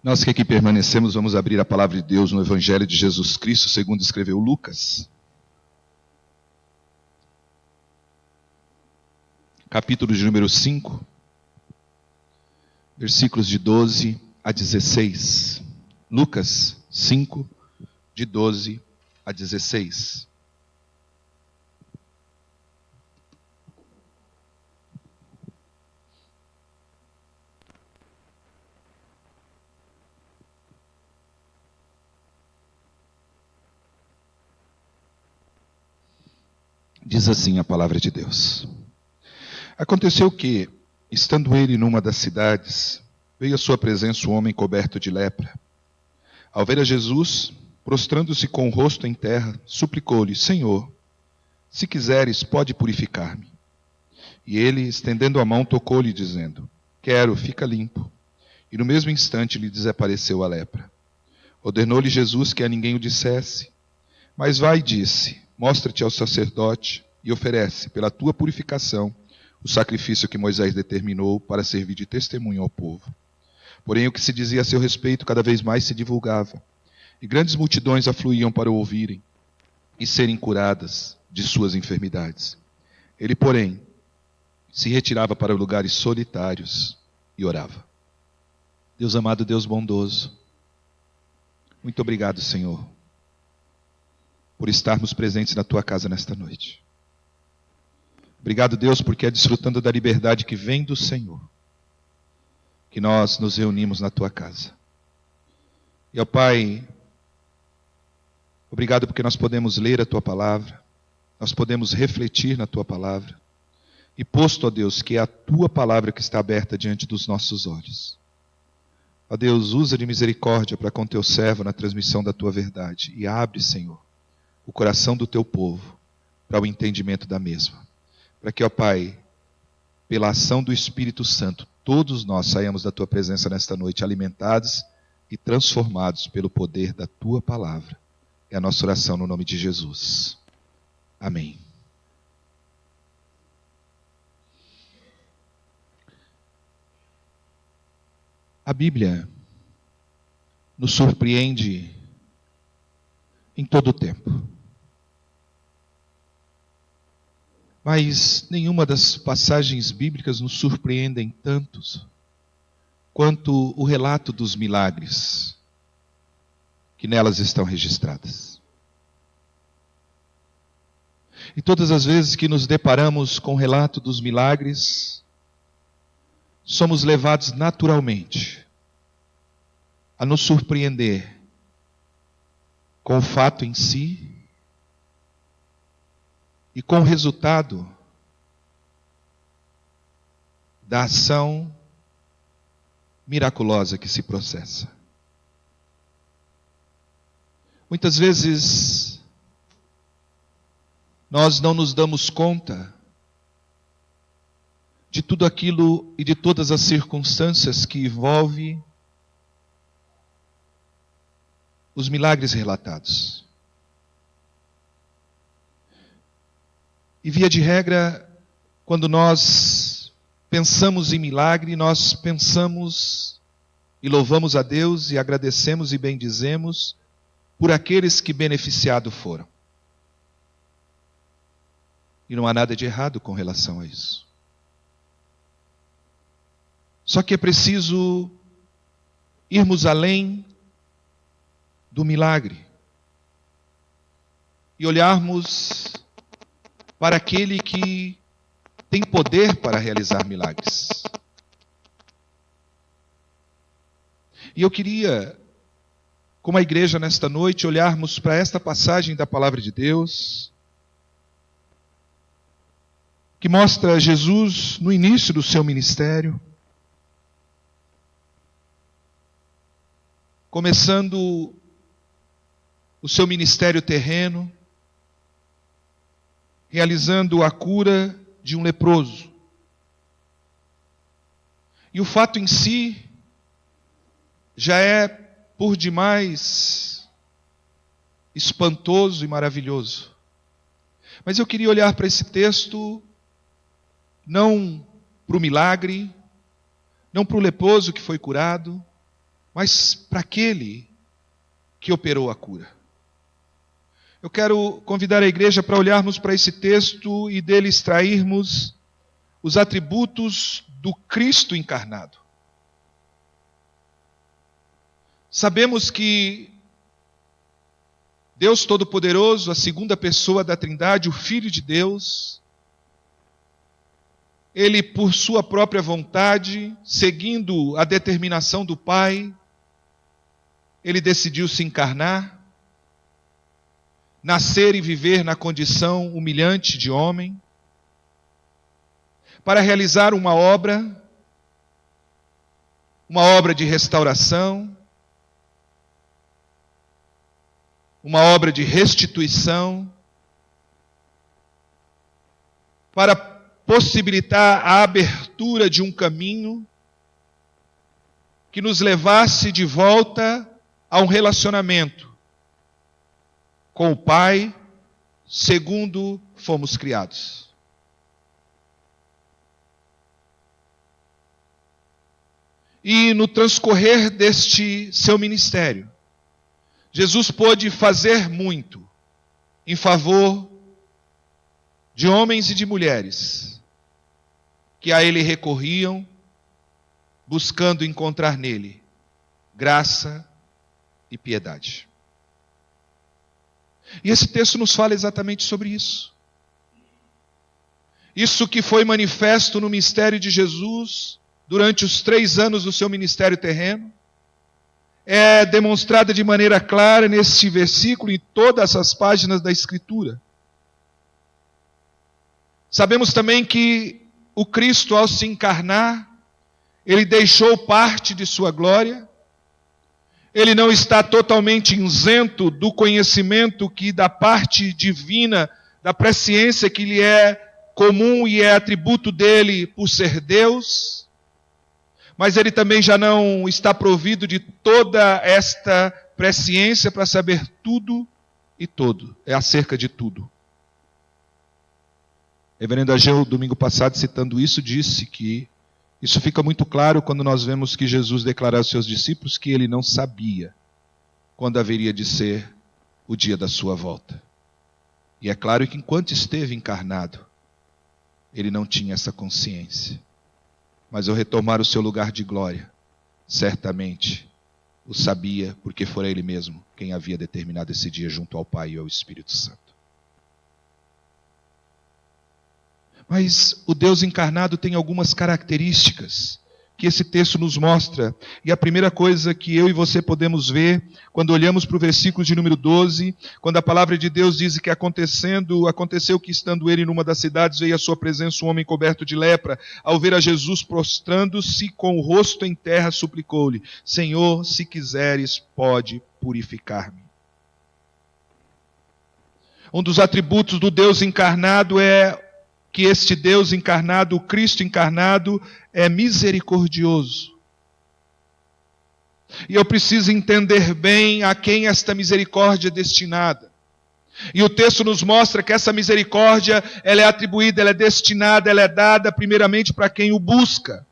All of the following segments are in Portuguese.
Nós que aqui permanecemos, vamos abrir a palavra de Deus no Evangelho de Jesus Cristo, segundo escreveu Lucas. Capítulo de número 5, versículos de 12 a 16. Lucas 5, de 12 a 16. Diz assim a palavra de Deus. Aconteceu que, estando ele numa das cidades, veio à sua presença um homem coberto de lepra. Ao ver a Jesus, prostrando-se com o rosto em terra, suplicou-lhe: Senhor, se quiseres, pode purificar-me. E ele, estendendo a mão, tocou-lhe, dizendo: Quero, fica limpo. E no mesmo instante lhe desapareceu a lepra. Ordenou-lhe Jesus que a ninguém o dissesse. Mas vai e disse: Mostra-te ao sacerdote e oferece, pela tua purificação, o sacrifício que Moisés determinou para servir de testemunho ao povo. Porém, o que se dizia a seu respeito cada vez mais se divulgava, e grandes multidões afluíam para o ouvirem e serem curadas de suas enfermidades. Ele, porém, se retirava para lugares solitários e orava. Deus amado, Deus bondoso, muito obrigado, Senhor, por estarmos presentes na tua casa nesta noite. Obrigado, Deus, porque é desfrutando da liberdade que vem do Senhor que nós nos reunimos na tua casa. E, ó Pai, obrigado porque nós podemos ler a tua palavra, nós podemos refletir na tua palavra, e posto, ó Deus, que é a tua palavra que está aberta diante dos nossos olhos. Ó Deus, usa de misericórdia para com teu servo na transmissão da tua verdade, e abre, Senhor, o coração do teu povo para o entendimento da mesma. Para que, ó Pai, pela ação do Espírito Santo, todos nós saiamos da tua presença nesta noite alimentados e transformados pelo poder da tua palavra. É a nossa oração no nome de Jesus. Amém. A Bíblia nos surpreende em todo o tempo. Mas nenhuma das passagens bíblicas nos surpreendem tantos quanto o relato dos milagres que nelas estão registradas. E todas as vezes que nos deparamos com o relato dos milagres, somos levados naturalmente a nos surpreender com o fato em si e com o resultado da ação miraculosa que se processa. Muitas vezes nós não nos damos conta de tudo aquilo e de todas as circunstâncias que envolve os milagres relatados. E via de regra, quando nós pensamos em milagre, nós pensamos e louvamos a Deus e agradecemos e bendizemos por aqueles que beneficiados foram. E não há nada de errado com relação a isso. Só que é preciso irmos além do milagre e olharmos para aquele que tem poder para realizar milagres. E eu queria, como a igreja nesta noite, olharmos para esta passagem da palavra de Deus, que mostra Jesus no início do seu ministério, começando o seu ministério terreno, realizando a cura de um leproso. E o fato em si já é por demais espantoso e maravilhoso. Mas eu queria olhar para esse texto não para o milagre, não para o leproso que foi curado, mas para aquele que operou a cura. Eu quero convidar a igreja para olharmos para esse texto e dele extrairmos os atributos do Cristo encarnado. Sabemos que Deus Todo-Poderoso, a segunda pessoa da Trindade, o Filho de Deus, Ele, por sua própria vontade, seguindo a determinação do Pai, Ele decidiu se encarnar, nascer e viver na condição humilhante de homem, para realizar uma obra de restauração, uma obra de restituição, para possibilitar a abertura de um caminho que nos levasse de volta a um relacionamento com o Pai, segundo fomos criados. E no transcorrer deste seu ministério, Jesus pôde fazer muito em favor de homens e de mulheres que a Ele recorriam, buscando encontrar nele graça e piedade. E esse texto nos fala exatamente sobre isso. Isso que foi manifesto no mistério de Jesus durante os 3 anos do seu ministério terreno, é demonstrada de maneira clara neste versículo e em todas as páginas da Escritura. Sabemos também que o Cristo, ao se encarnar, Ele deixou parte de sua glória. Ele não está totalmente isento do conhecimento que da parte divina, da presciência que lhe é comum e é atributo dele por ser Deus. Mas ele também já não está provido de toda esta presciência para saber tudo e todo, é acerca de tudo. Reverendo Ageu, domingo passado, citando isso, disse que isso fica muito claro quando nós vemos que Jesus declarou aos seus discípulos que ele não sabia quando haveria de ser o dia da sua volta. E é claro que enquanto esteve encarnado, ele não tinha essa consciência. Mas ao retomar o seu lugar de glória, certamente o sabia, porque fora ele mesmo quem havia determinado esse dia junto ao Pai e ao Espírito Santo. Mas o Deus encarnado tem algumas características que esse texto nos mostra. E a primeira coisa que eu e você podemos ver, quando olhamos para o versículo de número 12, quando a palavra de Deus diz que aconteceu que estando ele numa das cidades, veio à sua presença um homem coberto de lepra. Ao ver a Jesus prostrando-se com o rosto em terra, suplicou-lhe: Senhor, se quiseres, pode purificar-me. Um dos atributos do Deus encarnado é que este Deus encarnado, o Cristo encarnado, é misericordioso. E eu preciso entender bem a quem esta misericórdia é destinada. E o texto nos mostra que essa misericórdia, ela é atribuída, ela é destinada, ela é dada primeiramente para quem o busca.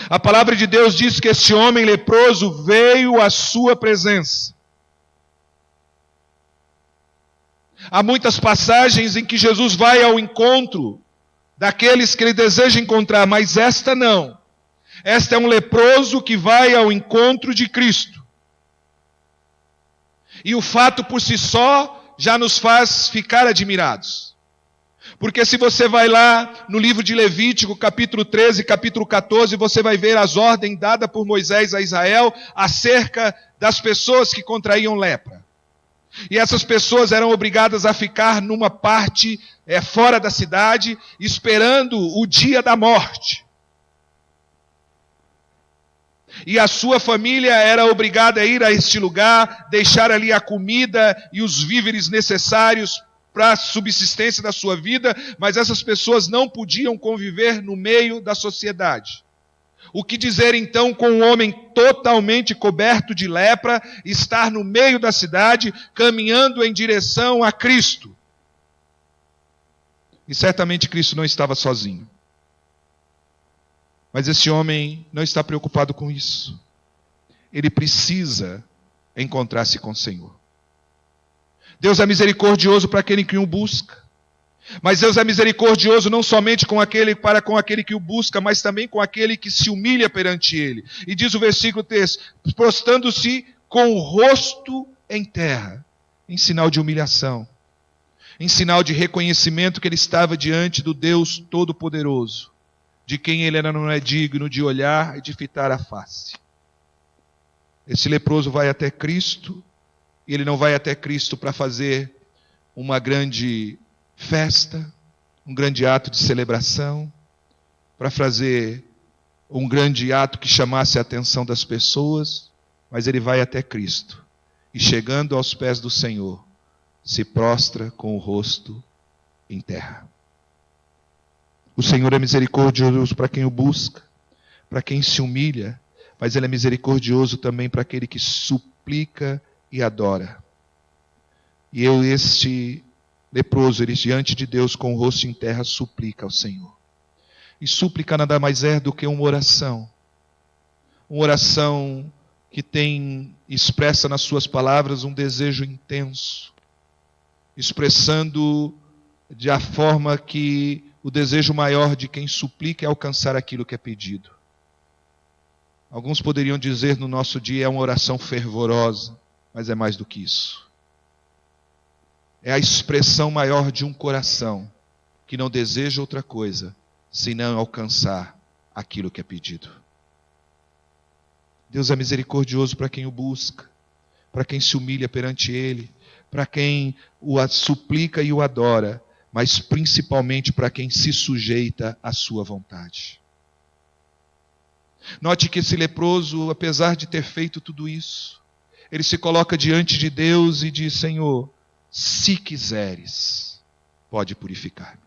A palavra de Deus diz que este homem leproso veio à sua presença. Há muitas passagens em que Jesus vai ao encontro daqueles que ele deseja encontrar, mas esta não. Esta é um leproso que vai ao encontro de Cristo. E o fato por si só já nos faz ficar admirados. Porque se você vai lá no livro de Levítico, capítulo 13, capítulo 14, você vai ver as ordens dadas por Moisés a Israel acerca das pessoas que contraíam lepra. E essas pessoas eram obrigadas a ficar numa parte fora da cidade, esperando o dia da morte. E a sua família era obrigada a ir a este lugar, deixar ali a comida e os víveres necessários para a subsistência da sua vida, mas essas pessoas não podiam conviver no meio da sociedade. O que dizer então com um homem totalmente coberto de lepra, estar no meio da cidade, caminhando em direção a Cristo? E certamente Cristo não estava sozinho. Mas esse homem não está preocupado com isso. Ele precisa encontrar-se com o Senhor. Deus é misericordioso para aquele que o busca. Mas Deus é misericordioso não somente para com aquele que o busca, mas também com aquele que se humilha perante ele. E diz o versículo 3, prostrando-se com o rosto em terra, em sinal de humilhação, em sinal de reconhecimento que ele estava diante do Deus Todo-Poderoso, de quem ele não é digno de olhar e de fitar a face. Esse leproso vai até Cristo, e ele não vai até Cristo para fazer uma grande festa, um grande ato de celebração, para fazer um grande ato que chamasse a atenção das pessoas, mas ele vai até Cristo, e chegando aos pés do Senhor, se prostra com o rosto em terra. O Senhor é misericordioso para quem o busca, para quem se humilha, mas Ele é misericordioso também para aquele que suplica e adora. E este leproso, ele diante de Deus com o rosto em terra, suplica ao Senhor. E súplica nada mais é do que uma oração. Uma oração que expressa nas suas palavras um desejo intenso, expressando de a forma que o desejo maior de quem suplica é alcançar aquilo que é pedido. Alguns poderiam dizer no nosso dia é uma oração fervorosa, mas é mais do que isso. É a expressão maior de um coração que não deseja outra coisa, senão alcançar aquilo que é pedido. Deus é misericordioso para quem o busca, para quem se humilha perante Ele, para quem o suplica e o adora, mas principalmente para quem se sujeita à sua vontade. Note que esse leproso, apesar de ter feito tudo isso, ele se coloca diante de Deus e diz: Senhor, se quiseres, pode purificar-me.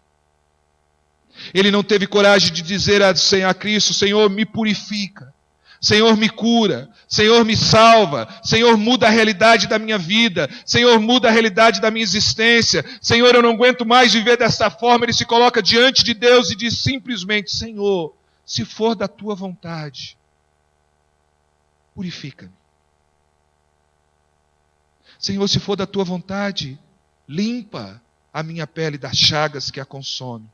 Ele não teve coragem de dizer a Cristo: Senhor, me purifica. Senhor, me cura. Senhor, me salva. Senhor, muda a realidade da minha vida. Senhor, muda a realidade da minha existência. Senhor, eu não aguento mais viver desta forma. Ele se coloca diante de Deus e diz simplesmente: Senhor, se for da tua vontade, purifica-me. Senhor, se for da tua vontade, limpa a minha pele das chagas que a consome.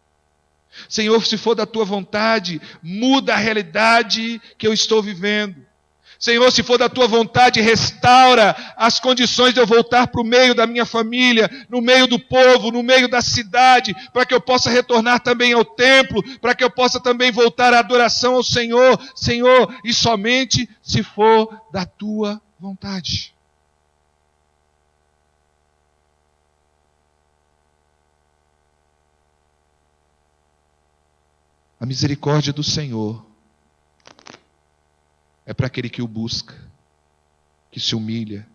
Senhor, se for da tua vontade, muda a realidade que eu estou vivendo. Senhor, se for da tua vontade, restaura as condições de eu voltar para o meio da minha família, no meio do povo, no meio da cidade, para que eu possa retornar também ao templo, para que eu possa também voltar à adoração ao Senhor. Senhor, e somente se for da tua vontade. A misericórdia do Senhor é para aquele que o busca, que se humilha,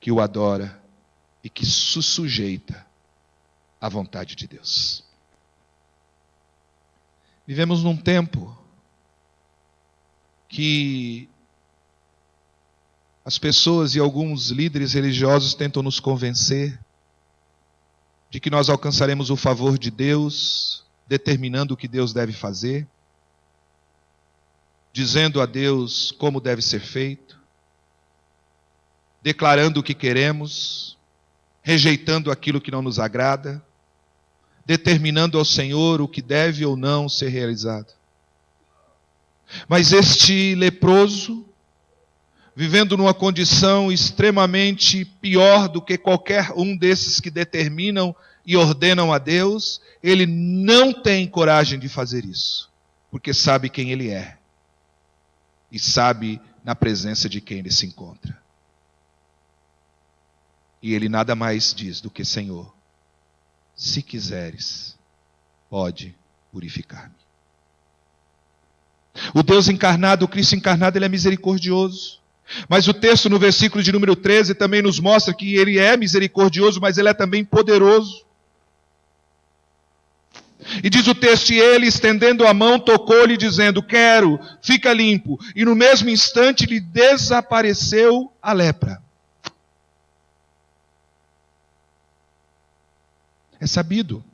que o adora e que se sujeita à vontade de Deus. Vivemos num tempo que as pessoas e alguns líderes religiosos tentam nos convencer de que nós alcançaremos o favor de Deus, determinando o que Deus deve fazer, dizendo a Deus como deve ser feito, declarando o que queremos, rejeitando aquilo que não nos agrada, determinando ao Senhor o que deve ou não ser realizado. Mas este leproso, vivendo numa condição extremamente pior do que qualquer um desses que determinam e ordenam a Deus, ele não tem coragem de fazer isso, porque sabe quem ele é e sabe na presença de quem ele se encontra. E ele nada mais diz do que: Senhor, se quiseres, pode purificar-me. O Deus encarnado, o Cristo encarnado, ele é misericordioso. Mas o texto no versículo de número 13 também nos mostra que ele é misericordioso, mas ele é também poderoso. E diz o texto: e ele, estendendo a mão, tocou-lhe, dizendo: quero, fica limpo. E no mesmo instante lhe desapareceu a lepra. É sabido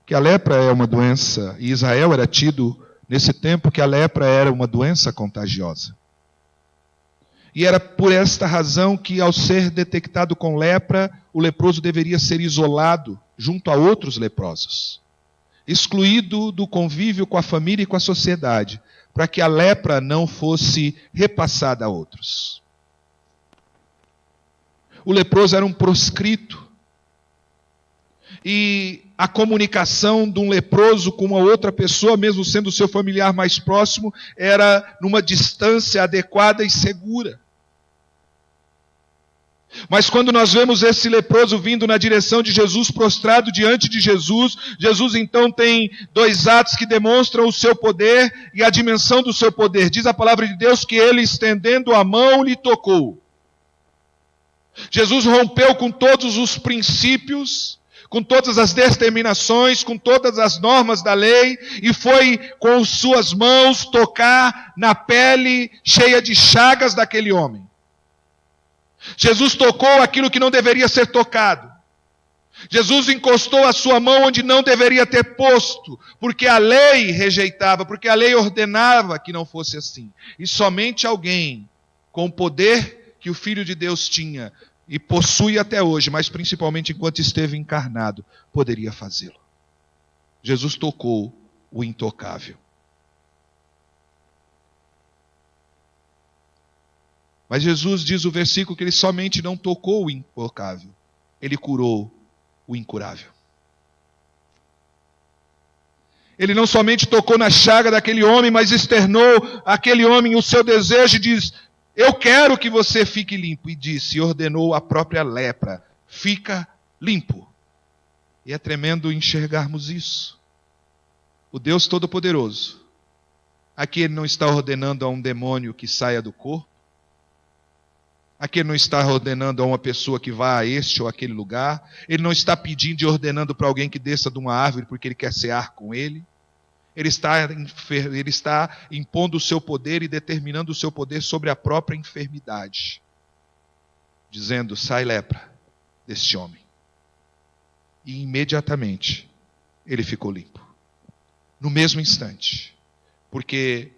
que a lepra é uma doença, e Israel era tido nesse tempo que a lepra era uma doença contagiosa. E era por esta razão que, ao ser detectado com lepra, o leproso deveria ser isolado junto a outros leprosos, excluído do convívio com a família e com a sociedade, para que a lepra não fosse repassada a outros. O leproso era um proscrito. E a comunicação de um leproso com uma outra pessoa, mesmo sendo seu familiar mais próximo, era numa distância adequada e segura. Mas quando nós vemos esse leproso vindo na direção de Jesus, prostrado diante de Jesus, Jesus então tem dois atos que demonstram o seu poder e a dimensão do seu poder. Diz a palavra de Deus que ele, estendendo a mão, lhe tocou. Jesus rompeu com todos os princípios, com todas as determinações, com todas as normas da lei, e foi com suas mãos tocar na pele cheia de chagas daquele homem. Jesus tocou aquilo que não deveria ser tocado. Jesus encostou a sua mão onde não deveria ter posto, porque a lei rejeitava, porque a lei ordenava que não fosse assim. E somente alguém com o poder que o Filho de Deus tinha e possui até hoje, mas principalmente enquanto esteve encarnado, poderia fazê-lo. Jesus tocou o intocável. Mas Jesus diz o versículo que ele somente não tocou o intocável, ele curou o incurável. Ele não somente tocou na chaga daquele homem, mas externou àquele homem o seu desejo e diz: eu quero que você fique limpo. E disse, e ordenou a própria lepra: fica limpo. E é tremendo enxergarmos isso. O Deus Todo-Poderoso, aqui ele não está ordenando a um demônio que saia do corpo. Aqui ele não está ordenando a uma pessoa que vá a este ou aquele lugar. Ele não está pedindo e ordenando para alguém que desça de uma árvore porque ele quer cear com ele. Ele está impondo o seu poder e determinando o seu poder sobre a própria enfermidade. Dizendo, sai lepra deste homem. E imediatamente ele ficou limpo. No mesmo instante. Porque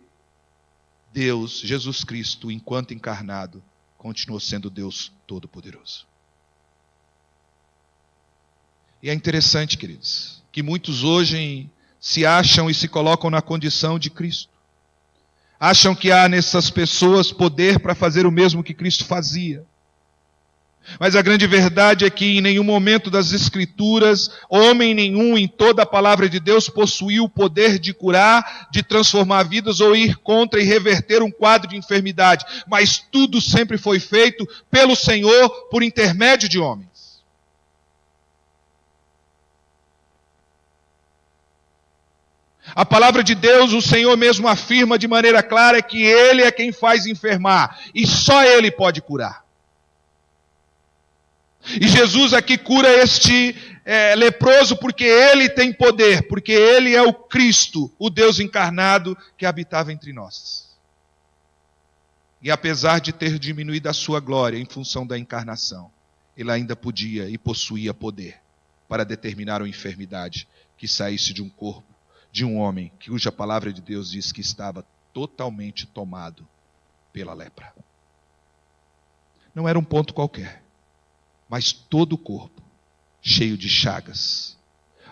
Deus, Jesus Cristo, enquanto encarnado, continuou sendo Deus Todo-Poderoso. E é interessante, queridos, que muitos hoje se acham e se colocam na condição de Cristo. Acham que há nessas pessoas poder para fazer o mesmo que Cristo fazia. Mas a grande verdade é que em nenhum momento das Escrituras, homem nenhum em toda a palavra de Deus possuiu o poder de curar, de transformar vidas ou ir contra e reverter um quadro de enfermidade. Mas tudo sempre foi feito pelo Senhor por intermédio de homens. A palavra de Deus, o Senhor mesmo afirma de maneira clara que Ele é quem faz enfermar e só Ele pode curar. E Jesus aqui cura este leproso porque Ele tem poder, porque Ele é o Cristo, o Deus encarnado que habitava entre nós. E apesar de ter diminuído a sua glória em função da encarnação, Ele ainda podia e possuía poder para determinar uma enfermidade que saísse de um corpo, de um homem, cuja palavra de Deus diz que estava totalmente tomado pela lepra. Não era um ponto qualquer, mas todo o corpo cheio de chagas.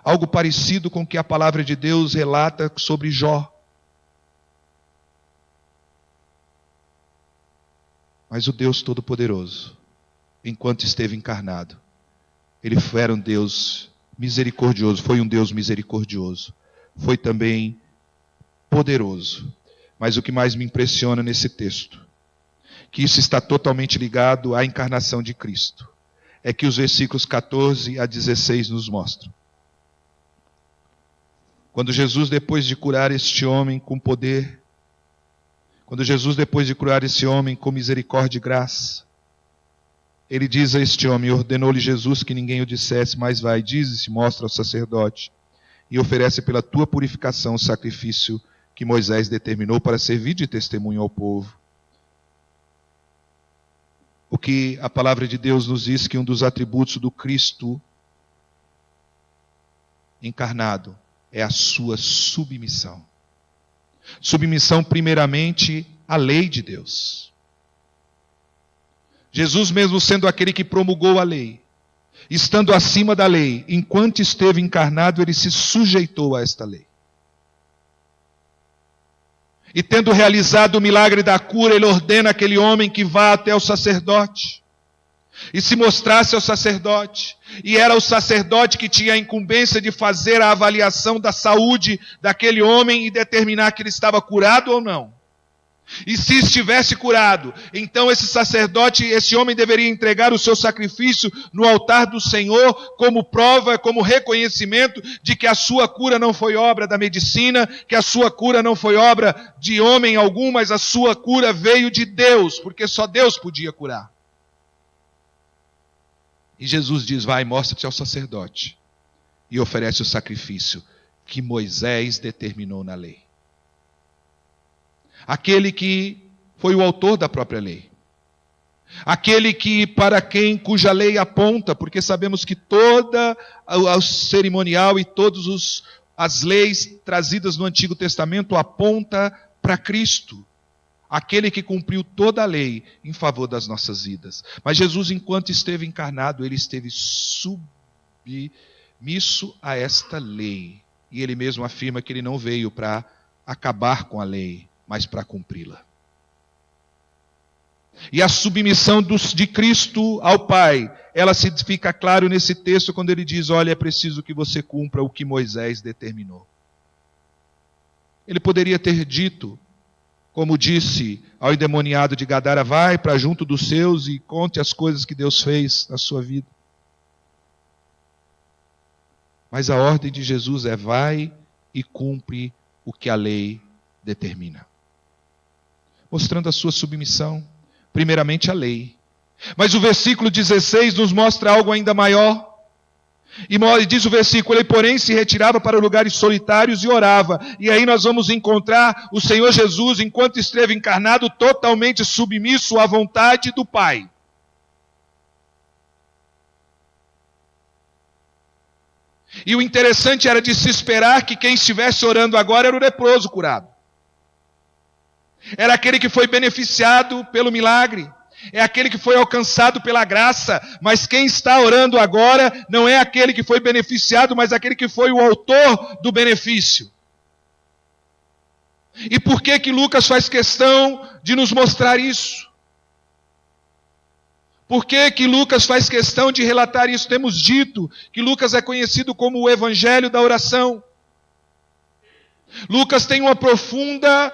Algo parecido com o que a palavra de Deus relata sobre Jó. Mas o Deus Todo-Poderoso, enquanto esteve encarnado, Ele era um Deus misericordioso, foi um Deus misericordioso. Foi também poderoso. Mas o que mais me impressiona nesse texto, que isso está totalmente ligado à encarnação de Cristo, é que os versículos 14 a 16 nos mostram. Quando Jesus, depois de curar este homem com poder, quando Jesus, depois de curar esse homem com misericórdia e graça, Ele diz a este homem, ordenou-lhe Jesus que ninguém o dissesse, mas vai, diz e se mostra ao sacerdote, e oferece pela tua purificação o sacrifício que Moisés determinou para servir de testemunho ao povo. O que a palavra de Deus nos diz que um dos atributos do Cristo encarnado é a sua submissão. Submissão primeiramente à lei de Deus. Jesus, mesmo sendo aquele que promulgou a lei, estando acima da lei, enquanto esteve encarnado, ele se sujeitou a esta lei. E tendo realizado o milagre da cura, ele ordena aquele homem que vá até o sacerdote e se mostrasse ao sacerdote. E era o sacerdote que tinha a incumbência de fazer a avaliação da saúde daquele homem e determinar que ele estava curado ou não. E se estivesse curado, então esse sacerdote, esse homem deveria entregar o seu sacrifício no altar do Senhor como prova, como reconhecimento de que a sua cura não foi obra da medicina, que a sua cura não foi obra de homem algum, mas a sua cura veio de Deus, porque só Deus podia curar. E Jesus diz: vai, mostra-te ao sacerdote, e oferece o sacrifício que Moisés determinou na lei. Aquele que foi o autor da própria lei. Aquele que, cuja lei aponta, porque sabemos que toda o cerimonial e todas as leis trazidas no Antigo Testamento aponta para Cristo. Aquele que cumpriu toda a lei em favor das nossas vidas. Mas Jesus, enquanto esteve encarnado, ele esteve submisso a esta lei. E ele mesmo afirma que ele não veio para acabar com a lei, mas para cumpri-la. E a submissão de Cristo ao Pai, ela se fica claro nesse texto quando ele diz: olha, é preciso que você cumpra o que Moisés determinou. Ele poderia ter dito, como disse ao endemoniado de Gadara: vai para junto dos seus e conte as coisas que Deus fez na sua vida. Mas a ordem de Jesus é: vai e cumpre o que a lei determina. Mostrando a sua submissão, primeiramente à lei. Mas o versículo 16 nos mostra algo ainda maior. E diz o versículo: ele, porém, se retirava para lugares solitários e orava. E aí nós vamos encontrar o Senhor Jesus, enquanto esteve encarnado, totalmente submisso à vontade do Pai. E o interessante era de se esperar que quem estivesse orando agora era o leproso curado. Era aquele que foi beneficiado pelo milagre. É aquele que foi alcançado pela graça. Mas quem está orando agora não é aquele que foi beneficiado, mas aquele que foi o autor do benefício. E por que Lucas faz questão de nos mostrar isso? Por que Lucas faz questão de relatar isso? Temos dito que Lucas é conhecido como o evangelho da oração. Lucas tem uma profunda...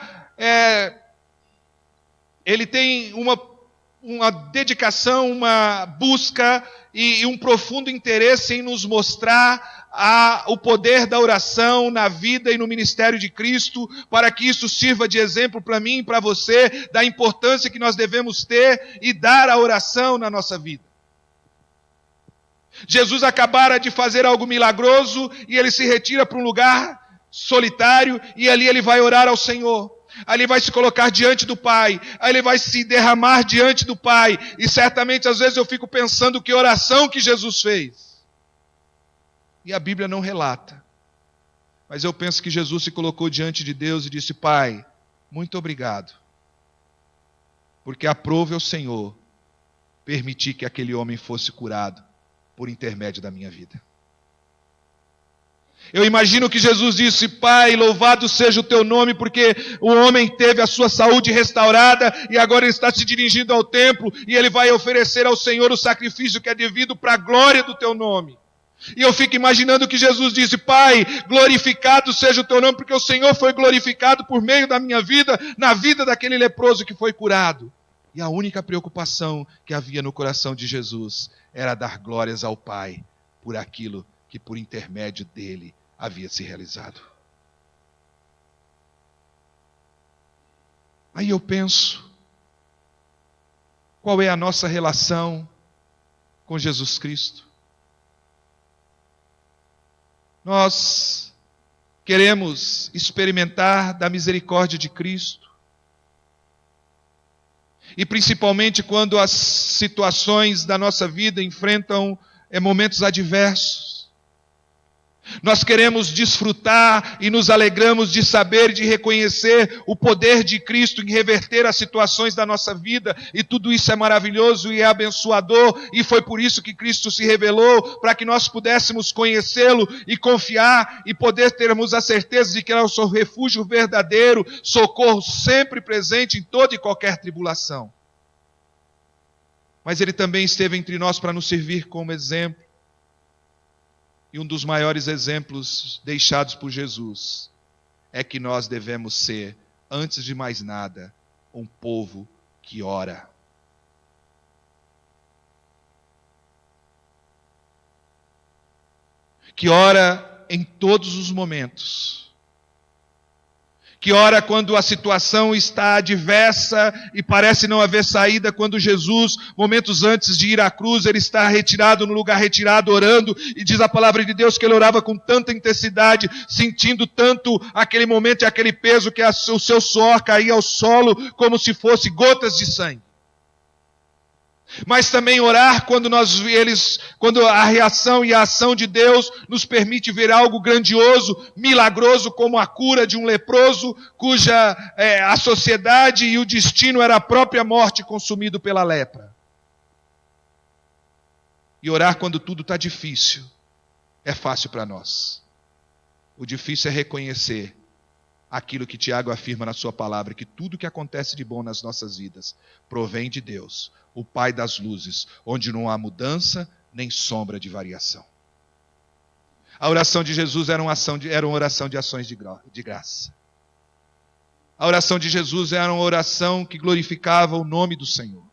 ele tem uma dedicação, uma busca e um profundo interesse em nos mostrar o poder da oração na vida e no ministério de Cristo, para que isso sirva de exemplo para mim e para você, da importância que nós devemos ter e dar à oração na nossa vida. Jesus acabara de fazer algo milagroso e ele se retira para um lugar solitário e ali ele vai orar ao Senhor. Ali vai se colocar diante do Pai, aí ele vai se derramar diante do Pai, e certamente às vezes eu fico pensando que oração que Jesus fez. E a Bíblia não relata, mas eu penso que Jesus se colocou diante de Deus e disse: Pai, muito obrigado, porque aprove ao Senhor permitir que aquele homem fosse curado por intermédio da minha vida. Eu imagino que Jesus disse: Pai, louvado seja o teu nome, porque o homem teve a sua saúde restaurada e agora ele está se dirigindo ao templo e ele vai oferecer ao Senhor o sacrifício que é devido para a glória do teu nome. E eu fico imaginando que Jesus disse: Pai, glorificado seja o teu nome, porque o Senhor foi glorificado por meio da minha vida, na vida daquele leproso que foi curado. E a única preocupação que havia no coração de Jesus era dar glórias ao Pai por aquilo que por intermédio dele havia se realizado. Aí eu penso, qual é a nossa relação com Jesus Cristo? Nós queremos experimentar da misericórdia de Cristo. E principalmente quando as situações da nossa vida enfrentam momentos adversos. Nós queremos desfrutar e nos alegramos de saber e de reconhecer o poder de Cristo em reverter as situações da nossa vida, e tudo isso é maravilhoso e é abençoador, e foi por isso que Cristo se revelou, para que nós pudéssemos conhecê-lo e confiar e poder termos a certeza de que ele é o seu refúgio verdadeiro, socorro sempre presente em toda e qualquer tribulação. Mas ele também esteve entre nós para nos servir como exemplo. E um dos maiores exemplos deixados por Jesus é que nós devemos ser, antes de mais nada, um povo que ora. Que ora em todos os momentos. Que ora quando a situação está adversa e parece não haver saída, quando Jesus, momentos antes de ir à cruz, ele está retirado, no lugar retirado, orando, e diz a palavra de Deus que ele orava com tanta intensidade, sentindo tanto aquele momento e aquele peso, que o seu suor caía ao solo como se fosse gotas de sangue. Mas também orar quando quando a reação e a ação de Deus nos permite ver algo grandioso, milagroso, como a cura de um leproso, cuja a sociedade e o destino era a própria morte, consumido pela lepra. E orar quando tudo está difícil é fácil para nós. O difícil é reconhecer aquilo que Tiago afirma na sua palavra, que tudo que acontece de bom nas nossas vidas provém de Deus, o Pai das luzes, onde não há mudança nem sombra de variação. A oração de Jesus era uma oração de ações de graça. A oração de Jesus era uma oração que glorificava o nome do Senhor,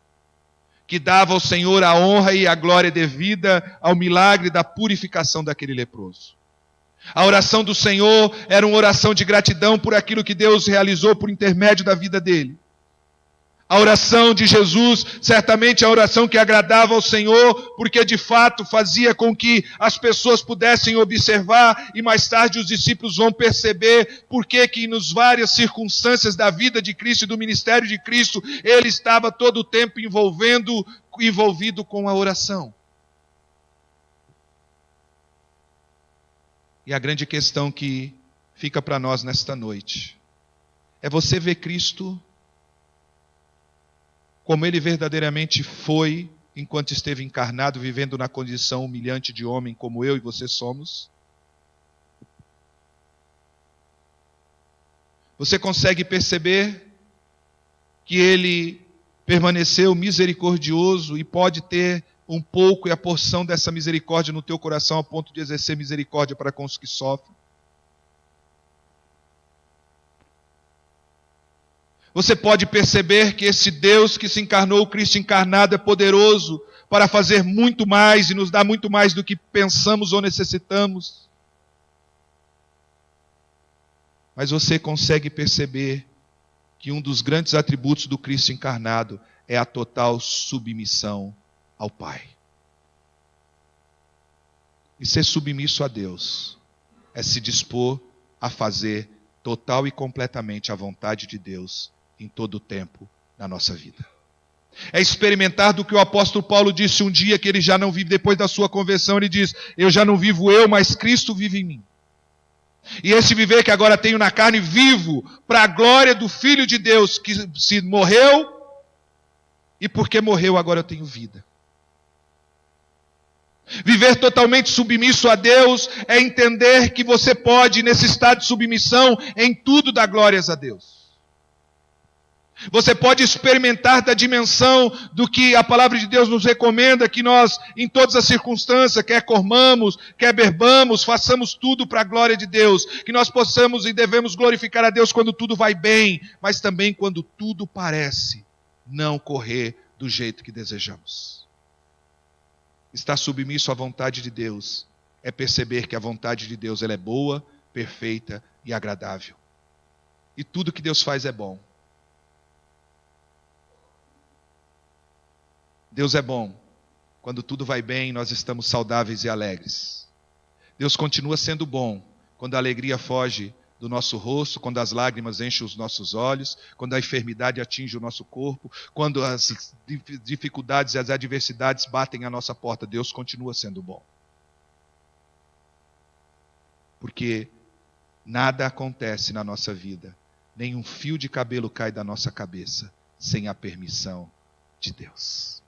que dava ao Senhor a honra e a glória devida ao milagre da purificação daquele leproso. A oração do Senhor era uma oração de gratidão por aquilo que Deus realizou por intermédio da vida dele. A oração de Jesus, certamente a oração que agradava ao Senhor, porque de fato fazia com que as pessoas pudessem observar, e mais tarde os discípulos vão perceber porque que nas várias circunstâncias da vida de Cristo e do ministério de Cristo, ele estava todo o tempo envolvido com a oração. E a grande questão que fica para nós nesta noite é você ver Cristo como ele verdadeiramente foi enquanto esteve encarnado, vivendo na condição humilhante de homem como eu e você somos? Você consegue perceber que ele permaneceu misericordioso e pode ter um pouco e a porção dessa misericórdia no teu coração a ponto de exercer misericórdia para com os que sofrem? Você pode perceber que esse Deus que se encarnou, o Cristo encarnado, é poderoso para fazer muito mais e nos dar muito mais do que pensamos ou necessitamos. Mas você consegue perceber que um dos grandes atributos do Cristo encarnado é a total submissão ao Pai. E ser submisso a Deus é se dispor a fazer total e completamente a vontade de Deus em todo o tempo na nossa vida. É experimentar do que o apóstolo Paulo disse um dia, que ele já não vive, depois da sua conversão, ele diz: eu já não vivo eu, mas Cristo vive em mim. E esse viver que agora tenho na carne, vivo para a glória do Filho de Deus, que se morreu, e porque morreu agora eu tenho vida. Viver totalmente submisso a Deus é entender que você pode, nesse estado de submissão, em tudo dar glórias a Deus. Você pode experimentar da dimensão do que a palavra de Deus nos recomenda, que nós, em todas as circunstâncias, quer comamos, quer bebamos, façamos tudo para a glória de Deus. Que nós possamos e devemos glorificar a Deus quando tudo vai bem, mas também quando tudo parece não correr do jeito que desejamos. Estar submisso à vontade de Deus é perceber que a vontade de Deus ela é boa, perfeita e agradável. E tudo que Deus faz é bom. Deus é bom quando tudo vai bem, nós estamos saudáveis e alegres. Deus continua sendo bom quando a alegria foge do nosso rosto, quando as lágrimas enchem os nossos olhos, quando a enfermidade atinge o nosso corpo, quando as dificuldades e as adversidades batem à nossa porta. Deus continua sendo bom. Porque nada acontece na nossa vida, nem um fio de cabelo cai da nossa cabeça sem a permissão de Deus.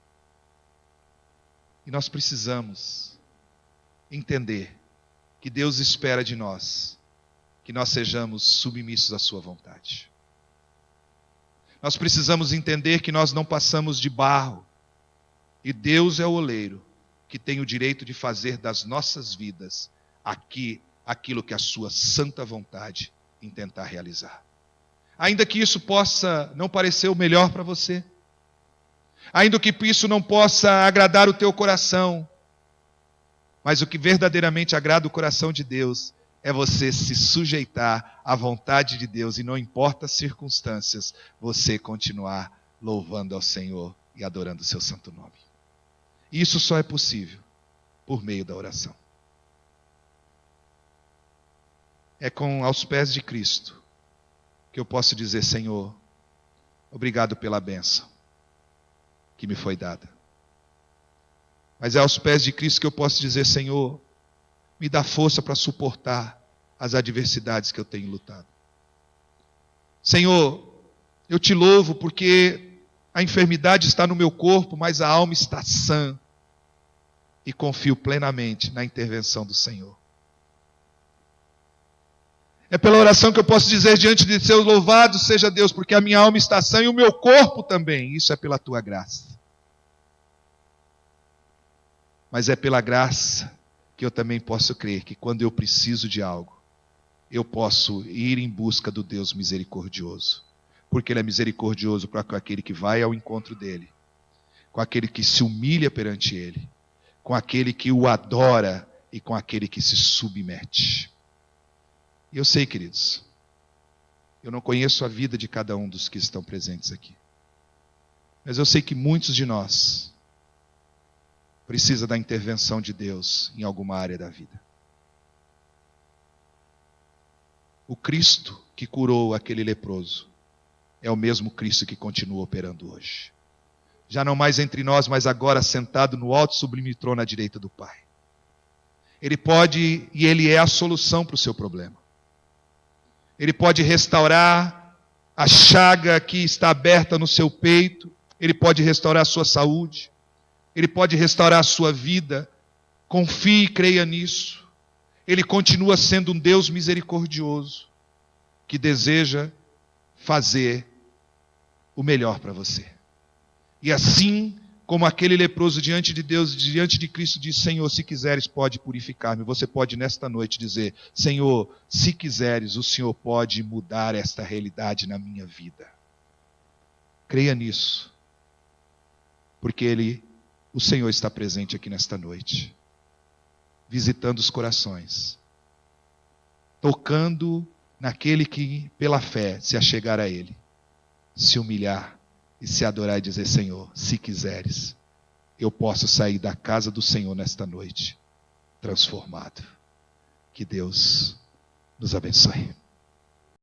E nós precisamos entender que Deus espera de nós que nós sejamos submissos à sua vontade. Nós precisamos entender que nós não passamos de barro, e Deus é o oleiro que tem o direito de fazer das nossas vidas aquilo que a sua santa vontade intentar realizar. Ainda que isso possa não parecer o melhor para você, ainda que isso não possa agradar o teu coração, mas o que verdadeiramente agrada o coração de Deus é você se sujeitar à vontade de Deus e não importa as circunstâncias, você continuar louvando ao Senhor e adorando o seu santo nome. E isso só é possível por meio da oração. É aos pés de Cristo que eu posso dizer: Senhor, obrigado pela bênção que me foi dada. Mas é aos pés de Cristo que eu posso dizer: Senhor, me dá força para suportar as adversidades que eu tenho lutado. Senhor, eu te louvo porque a enfermidade está no meu corpo, mas a alma está sã. E confio plenamente na intervenção do Senhor. É pela oração que eu posso dizer diante de Deus: louvado seja Deus, porque a minha alma está sã e o meu corpo também. Isso é pela tua graça. Mas é pela graça que eu também posso crer que quando eu preciso de algo, eu posso ir em busca do Deus misericordioso. Porque Ele é misericordioso para com aquele que vai ao encontro dEle, com aquele que se humilha perante Ele, com aquele que o adora e com aquele que se submete. E eu sei, queridos, eu não conheço a vida de cada um dos que estão presentes aqui, mas eu sei que muitos de nós precisam da intervenção de Deus em alguma área da vida. O Cristo que curou aquele leproso é o mesmo Cristo que continua operando hoje. Já não mais entre nós, mas agora sentado no alto e sublime trono à direita do Pai. Ele pode, e Ele é a solução para o seu problema. Ele pode restaurar a chaga que está aberta no seu peito. Ele pode restaurar a sua saúde. Ele pode restaurar a sua vida. Confie e creia nisso. Ele continua sendo um Deus misericordioso, que deseja fazer o melhor para você. E assim como aquele leproso diante de Deus, diante de Cristo, diz: Senhor, se quiseres pode purificar-me. Você pode nesta noite dizer: Senhor, se quiseres, o Senhor pode mudar esta realidade na minha vida. Creia nisso, porque o Senhor está presente aqui nesta noite, visitando os corações, tocando naquele que pela fé se achegar a Ele, se humilhar e se adorar e dizer: Senhor, se quiseres, eu posso sair da casa do Senhor nesta noite transformado. Que Deus nos abençoe.